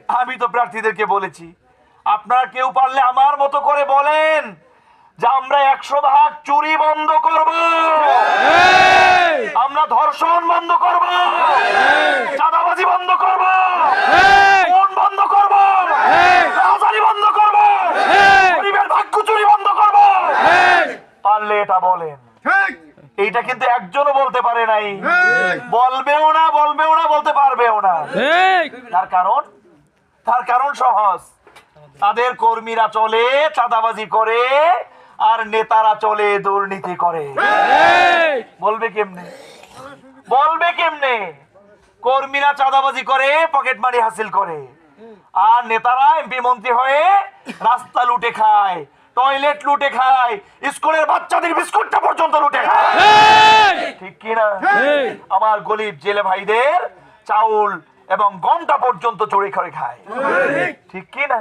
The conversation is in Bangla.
আমি তো প্রার্থীদেরকে বলেছি, আপনারা কেউ পারলে আমার মতো করে বলেন যে আমরা 100% চুরি বন্ধ করব, আমরা ধর্ষণ বন্ধ করব, চাঁদাবাজি বন্ধ করব, খুন বন্ধ করব, রাজধানী বন্ধ করব, গরিবের ভাগ্য চুরি বন্ধ করব। পারলে এটা বলেন। এইটা কিন্তু একজনও বলতে পারে নাই, বলবেও না, বলতে পারবেও না। তার কারণ সহজ, তাদের কর্মীরা চলে চাঁদাবাজি করে আর নেতারা চলে দুর্নীতি করে। বলবে কেমনে? কর্মীরা চাঁদাবাজি করে, পকেট মানি হাসিল করে, আর নেতারা এমপি মন্ত্রী হয়ে রাস্তা লুটে খায়, টয়লেট লুটে খায়, স্কুলের বাচ্চাদের বিস্কুটটা পর্যন্ত লুটে খায়। ঠিক কিনা? আমার গরিব জেলে ভাইদের চাউল এবং গমটা পর্যন্ত চুরি করে খায়। ঠিক কিনা?